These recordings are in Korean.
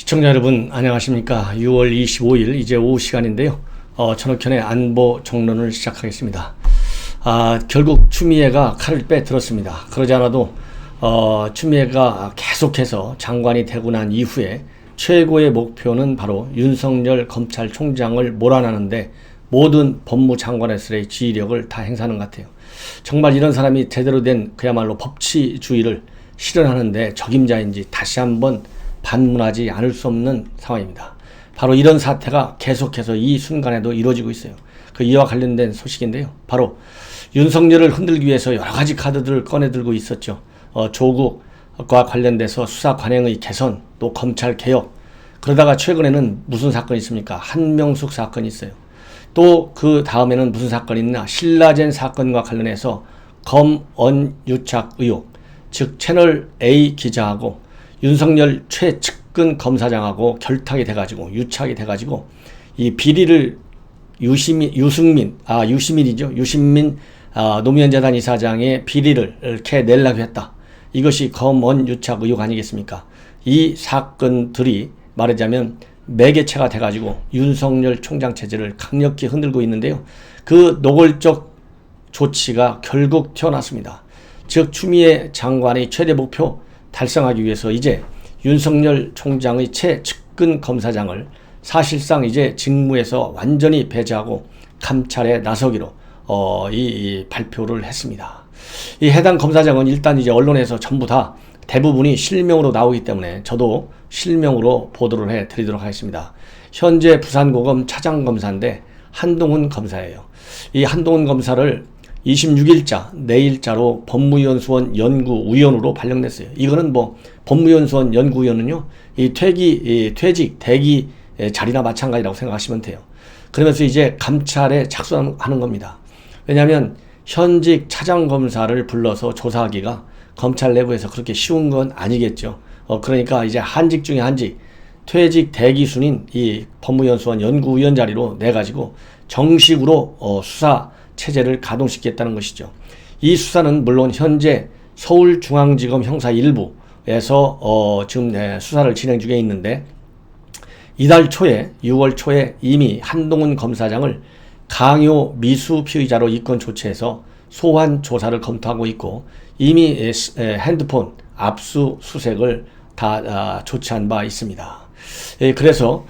시청자 여러분 안녕하십니까. 6월 25일 이제 오후 시간인데요. 전옥현의 안보 정론을 시작하겠습니다. 결국 추미애가 칼을 빼들었습니다. 그러지 않아도 추미애가 계속해서 장관이 되고 난 이후에 최고의 목표는 바로 윤석열 검찰총장을 몰아내는데 모든 법무장관에서의 지휘력을 다 행사하는 것 같아요. 정말 이런 사람이 제대로 된 그야말로 법치주의를 실현하는데 적임자인지 다시 한번 반문하지 않을 수 없는 상황입니다. 바로 이런 사태가 계속해서 이 순간에도 이루어지고 있어요. 이와 관련된 소식인데요. 바로 윤석열을 흔들기 위해서 여러 가지 카드들을 꺼내들고 있었죠. 조국과 관련돼서 수사 관행의 개선, 또 검찰 개혁. 그러다가 최근에는 무슨 사건이 있습니까? 한명숙 사건이 있어요. 또 그 다음에는 무슨 사건이 있나? 신라젠 사건과 관련해서 검언유착 의혹, 즉 채널 A 기자하고 윤석열 최측근 검사장하고 결탁이 돼가지고 유착이 돼가지고 이 비리를 유시민 노무현 재단 이사장의 비리를 이렇게 내려고 했다. 이것이 검언유착 의혹 아니겠습니까? 이 사건들이 말하자면 매개체가 돼가지고 윤석열 총장 체제를 강력히 흔들고 있는데요. 그 노골적 조치가 결국 튀어났습니다. 즉 추미애 장관의 최대 목표 달성하기 위해서 이제 윤석열 총장의 최측근 검사장을 사실상 이제 직무에서 완전히 배제하고 감찰에 나서기로 이 발표를 했습니다. 이 해당 검사장은 일단 이제 언론에서 전부 다 대부분이 실명으로 나오기 때문에 저도 실명으로 보도를 해 드리도록 하겠습니다. 현재 부산고검 차장검사인데 한동훈 검사예요. 이 한동훈 검사를 26일자 내일자로 법무연수원 연구위원으로 발령됐어요. 이거는 뭐 법무연수원 연구위원은요 이 퇴직 대기 자리나 마찬가지라고 생각하시면 돼요. 그러면서 이제 감찰에 착수하는 겁니다. 왜냐하면 현직 차장검사를 불러서 조사하기가 검찰 내부에서 그렇게 쉬운 건 아니겠죠. 그러니까 이제 한직 중에 한직 퇴직 대기순인 이 법무연수원 연구위원 자리로 내가지고 정식으로 수사 체제를 가동시키겠다는 것이죠. 이 수사는 물론 현재 서울중앙지검 형사 1부에서 지금 수사를 진행 중에 있는데 이달 초에 6월 초에 이미 한동훈 검사장을 강요 미수 피의자로 입건 조치해서 소환 조사를 검토하고 있고 이미 핸드폰 압수수색을 다 조치한 바 있습니다. 그래서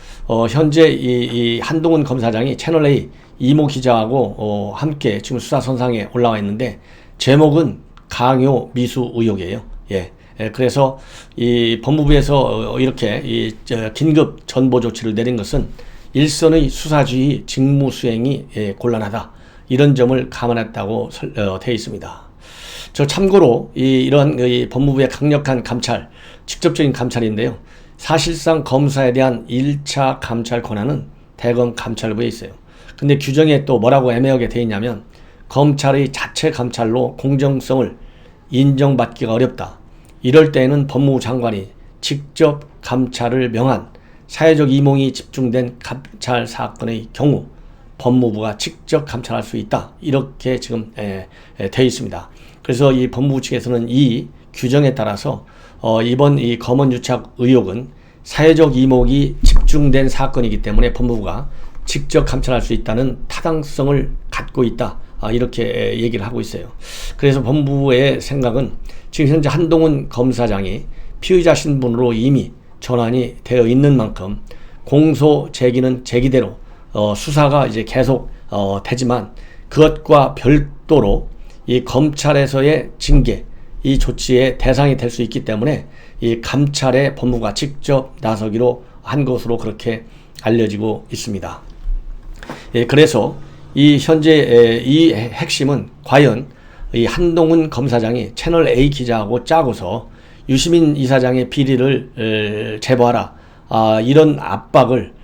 현재 이 한동훈 검사장이 채널A 이모 기자하고 함께 지금 수사선상에 올라와 있는데 제목은 강요 미수 의혹이에요. 그래서 이 법무부에서 이렇게 이 긴급 전보 조치를 내린 것은 일선의 수사주의 직무 수행이 곤란하다. 이런 점을 감안했다고 되어 있습니다. 참고로 이런 법무부의 강력한 감찰, 직접적인 감찰인데요. 사실상 검사에 대한 1차 감찰 권한은 대검 감찰부에 있어요. 근데 규정에 또 뭐라고 애매하게 되어 있냐면 검찰의 자체 감찰로 공정성을 인정받기가 어렵다. 이럴 때에는 법무부 장관이 직접 감찰을 명한 사회적 이몽이 집중된 감찰 사건의 경우 법무부가 직접 감찰할 수 있다. 이렇게 지금 되어 있습니다. 그래서 이 법무부 측에서는 이 규정에 따라서 이번 이 검언유착 의혹은 사회적 이목이 집중된 사건이기 때문에 법무부가 직접 감찰할 수 있다는 타당성을 갖고 있다. 이렇게 얘기를 하고 있어요. 그래서 법무부의 생각은 지금 현재 한동훈 검사장이 피의자 신분으로 이미 전환이 되어 있는 만큼 공소 제기는 제기대로 수사가 이제 계속 되지만 그것과 별도로 이 검찰에서의 징계, 이 조치의 대상이 될 수 있기 때문에 이 감찰에 법무부가 직접 나서기로 한 것으로 그렇게 알려지고 있습니다. 그래서 이 현재 이 핵심은 과연 이 한동훈 검사장이 채널 A 기자하고 짜고서 유시민 이사장의 비리를 제보하라. 이런 압박을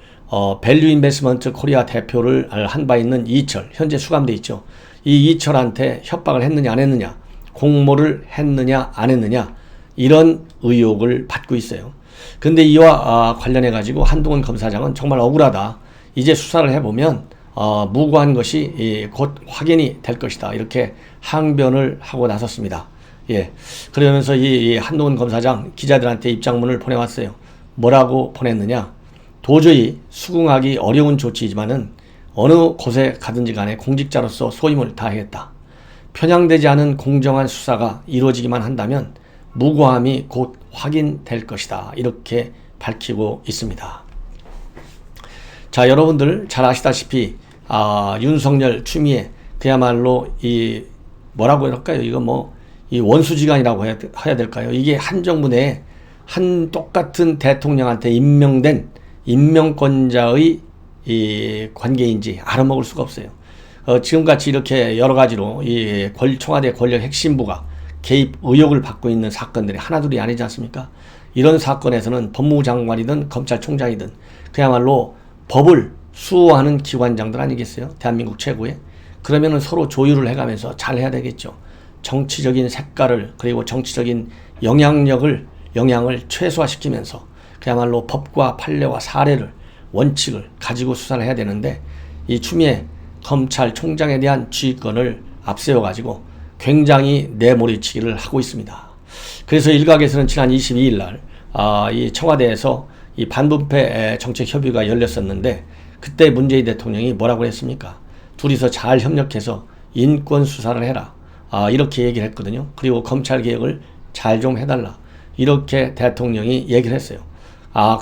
밸류 인베스먼트 코리아 대표를 한 바 있는 이철, 현재 수감돼 있죠. 이 이철한테 협박을 했느냐 안 했느냐, 공모를 했느냐 안 했느냐, 이런 의혹을 받고 있어요. 근데 이와 관련해 가지고 한동훈 검사장은 정말 억울하다. 이제 수사를 해보면 무고한 것이 곧 확인이 될 것이다. 이렇게 항변을 하고 나섰습니다. 그러면서 이 한동훈 검사장 기자들한테 입장문을 보내왔어요. 뭐라고 보냈느냐. 도저히 수긍하기 어려운 조치이지만은 어느 곳에 가든지 간에 공직자로서 소임을 다하겠다. 편향되지 않은 공정한 수사가 이루어지기만 한다면 무고함이 곧 확인될 것이다. 이렇게 밝히고 있습니다. 자, 여러분들 잘 아시다시피 윤석열 추미애 그야말로 이 뭐라고 할까요? 이거 뭐 이 원수지간이라고 해야 될까요? 이게 한 정부 내에 한 똑같은 대통령한테 임명된 임명권자의 이 관계인지 알아먹을 수가 없어요. 지금같이 이렇게 여러 가지로 이 청와대 권력 핵심부가 개입 의혹을 받고 있는 사건들이 하나둘이 아니지 않습니까? 이런 사건에서는 법무부 장관이든 검찰총장이든 그야말로 법을 수호하는 기관장들 아니겠어요? 대한민국 최고의. 그러면은 서로 조율을 해가면서 잘 해야 되겠죠. 정치적인 색깔을 그리고 정치적인 영향을 최소화시키면서 그야말로 법과 판례와 사례를 원칙을 가지고 수사를 해야 되는데 이 추미애 검찰총장에 대한 지휘권을 앞세워가지고 굉장히 내몰이치기를 하고 있습니다. 그래서 일각에서는 지난 22일 날 이 청와대에서 이 반부패 정책 협의가 열렸었는데 그때 문재인 대통령이 뭐라고 했습니까? 둘이서 잘 협력해서 인권 수사를 해라. 이렇게 얘기를 했거든요. 그리고 검찰 개혁을 잘 좀 해달라. 이렇게 대통령이 얘기를 했어요.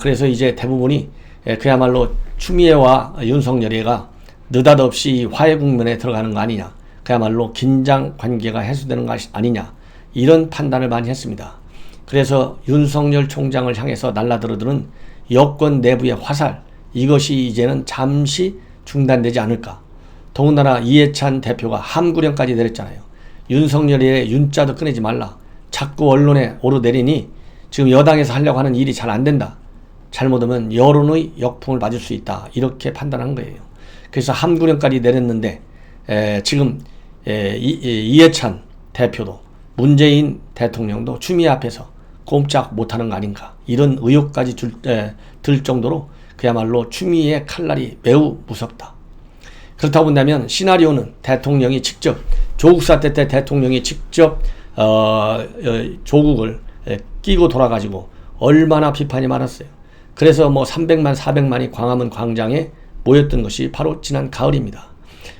그래서 이제 대부분이 그야말로 추미애와 윤석열이가 느닷없이 화해 국면에 들어가는 거 아니냐. 그야말로 긴장 관계가 해소되는 거 아니냐. 이런 판단을 많이 했습니다. 그래서 윤석열 총장을 향해서 날라들어드는 여권 내부의 화살, 이것이 이제는 잠시 중단되지 않을까. 더군다나 이해찬 대표가 함구령까지 내렸잖아요. 윤석열의 윤자도 꺼내지 말라. 자꾸 언론에 오르내리니 지금 여당에서 하려고 하는 일이 잘 안 된다. 잘못하면 여론의 역풍을 맞을 수 있다. 이렇게 판단한 거예요. 그래서 함구령까지 내렸는데 지금 이해찬 대표도 문재인 대통령도 추미애 앞에서 꼼짝 못하는 거 아닌가. 이런 의혹까지 들 정도로 그야말로 추미애의 칼날이 매우 무섭다. 그렇다고 본다면 시나리오는 대통령이 직접 조국 사태 때 대통령이 직접 조국을 끼고 돌아가지고 얼마나 비판이 많았어요. 그래서 뭐 300만 400만이 광화문 광장에 모였던 것이 바로 지난 가을입니다.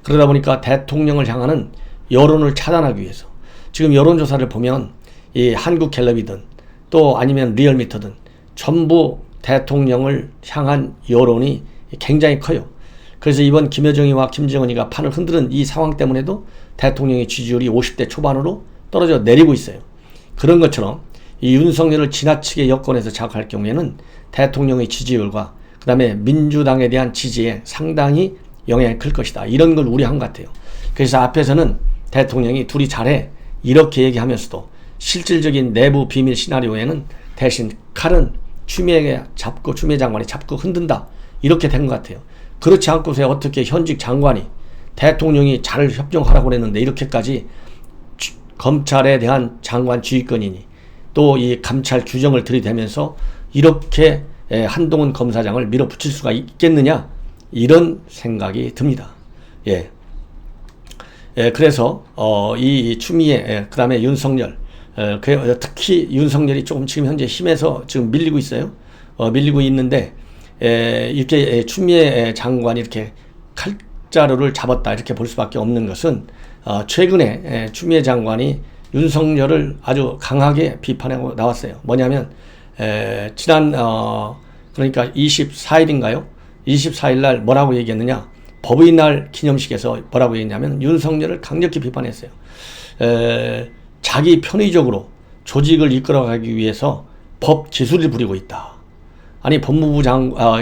그러다 보니까 대통령을 향하는 여론을 차단하기 위해서 지금 여론조사를 보면 이 한국갤럽이든 또 아니면 리얼미터든 전부 대통령을 향한 여론이 굉장히 커요. 그래서 이번 김여정이와 김정은이가 판을 흔드는 이 상황 때문에도 대통령의 지지율이 50대 초반으로 떨어져 내리고 있어요. 그런 것처럼 이 윤석열을 지나치게 여권에서 자극할 경우에는 대통령의 지지율과 그 다음에 민주당에 대한 지지에 상당히 영향이 클 것이다. 이런 걸 우려한 것 같아요. 그래서 앞에서는 대통령이 둘이 잘해 이렇게 얘기하면서도 실질적인 내부 비밀 시나리오에는 대신 칼은 추미애 장관이 잡고 흔든다. 이렇게 된 것 같아요. 그렇지 않고서 어떻게 현직 장관이 대통령이 잘 협정하라고 그랬는데 이렇게까지 검찰에 대한 장관 지휘권이니 또 이 감찰 규정을 들이대면서 이렇게 한동훈 검사장을 밀어붙일 수가 있겠느냐 이런 생각이 듭니다. 그래서 이 추미애 그 다음에 윤석열 특히 윤석열이 조금 지금 현재 힘에서 지금 밀리고 있어요. 밀리고 있는데 이렇게 추미애 장관이 이렇게 칼자루를 잡았다 이렇게 볼 수밖에 없는 것은 최근에 추미애 장관이 윤석열을 아주 강하게 비판하고 나왔어요. 뭐냐면 지난 그러니까 24일인가요? 24일 날 뭐라고 얘기했느냐? 법의날 기념식에서 뭐라고 얘기했냐면 윤석열을 강력히 비판했어요. 자기 편의적으로 조직을 이끌어가기 위해서 법 기술을 부리고 있다. 아니 법무부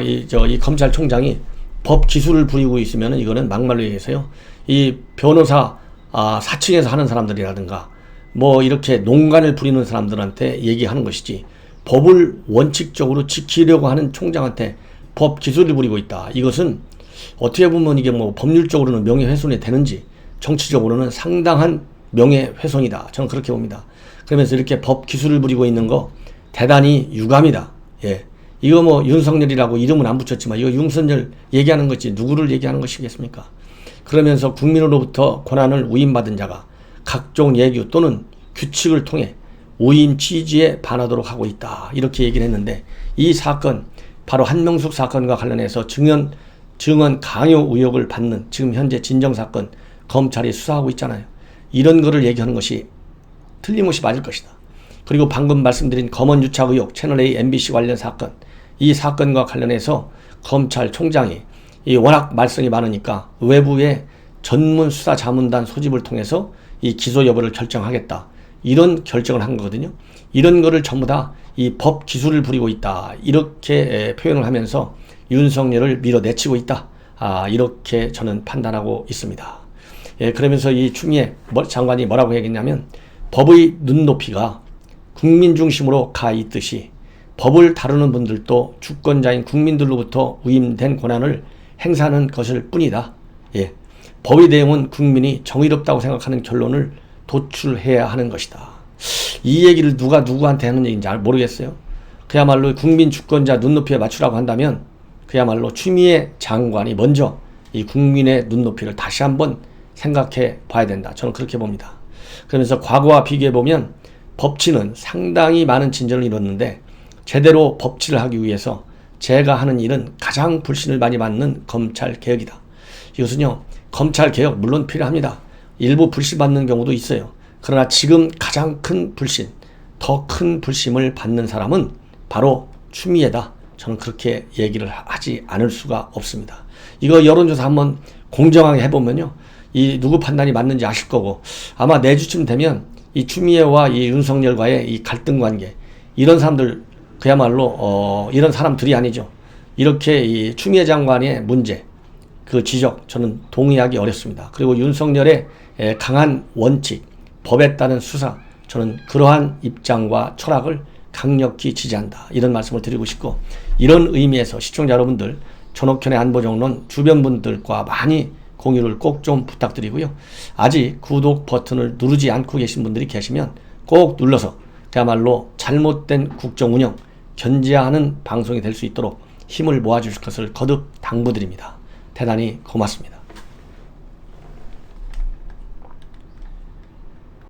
이 검찰총장이 법 기술을 부리고 있으면 이거는 막말로 얘기해서요. 이 변호사 4층에서 하는 사람들이라든가 뭐 이렇게 농간을 부리는 사람들한테 얘기하는 것이지 법을 원칙적으로 지키려고 하는 총장한테 법 기술을 부리고 있다. 이것은 어떻게 보면 이게 뭐 법률적으로는 명예훼손이 되는지 정치적으로는 상당한 명예훼손이다. 저는 그렇게 봅니다. 그러면서 이렇게 법 기술을 부리고 있는 거 대단히 유감이다. 이거 뭐 윤석열이라고 이름은 안 붙였지만 이거 윤석열 얘기하는 거지 누구를 얘기하는 것이겠습니까? 그러면서 국민으로부터 권한을 위임받은 자가 각종 예규 또는 규칙을 통해 오임 취지에 반하도록 하고 있다. 이렇게 얘기를 했는데 이 사건 바로 한명숙 사건과 관련해서 증언 강요 의혹을 받는 지금 현재 진정사건 검찰이 수사하고 있잖아요. 이런 거를 얘기하는 것이 틀림없이 맞을 것이다. 그리고 방금 말씀드린 검언유착 의혹, 채널A, MBC 관련 사건, 이 사건과 관련해서 검찰총장이 워낙 말썽이 많으니까 외부의 전문 수사 자문단 소집을 통해서 이 기소 여부를 결정하겠다. 이런 결정을 한 거거든요. 이런 거를 전부 다 이 법 기술을 부리고 있다. 이렇게 표현을 하면서 윤석열을 밀어내치고 있다. 이렇게 저는 판단하고 있습니다. 그러면서 이 추미애 장관이 뭐라고 얘기했냐면 법의 눈높이가 국민 중심으로 가 있듯이 법을 다루는 분들도 주권자인 국민들로부터 위임된 권한을 행사하는 것일 뿐이다. 법의 내용은 국민이 정의롭다고 생각하는 결론을 도출해야 하는 것이다. 이 얘기를 누가 누구한테 하는 얘기인지 잘 모르겠어요. 그야말로 국민 주권자 눈높이에 맞추라고 한다면 그야말로 추미애 장관이 먼저 이 국민의 눈높이를 다시 한번 생각해 봐야 된다. 저는 그렇게 봅니다. 그러면서 과거와 비교해 보면 법치는 상당히 많은 진전을 이뤘는데 제대로 법치를 하기 위해서 제가 하는 일은 가장 불신을 많이 받는 검찰개혁이다. 이것은요, 검찰개혁 물론 필요합니다. 일부 불신받는 경우도 있어요. 그러나 지금 가장 큰 불신, 더 큰 불심을 받는 사람은 바로 추미애다. 저는 그렇게 얘기를 하지 않을 수가 없습니다. 이거 여론조사 한번 공정하게 해보면요, 이 누구 판단이 맞는지 아실 거고, 아마 내주쯤 되면 이 추미애와 이 윤석열과의 이 갈등 관계, 이런 사람들 그야말로 이런 사람들이 아니죠. 이렇게 이 추미애 장관의 문제, 그 지적 저는 동의하기 어렵습니다. 그리고 윤석열의 강한 원칙, 법에 따른 수사, 저는 그러한 입장과 철학을 강력히 지지한다. 이런 말씀을 드리고 싶고, 이런 의미에서 시청자 여러분들 전옥현의 안보정론 주변 분들과 많이 공유를 꼭 좀 부탁드리고요. 아직 구독 버튼을 누르지 않고 계신 분들이 계시면 꼭 눌러서 그야말로 잘못된 국정운영 견제하는 방송이 될 수 있도록 힘을 모아주실 것을 거듭 당부드립니다. 대단히 고맙습니다.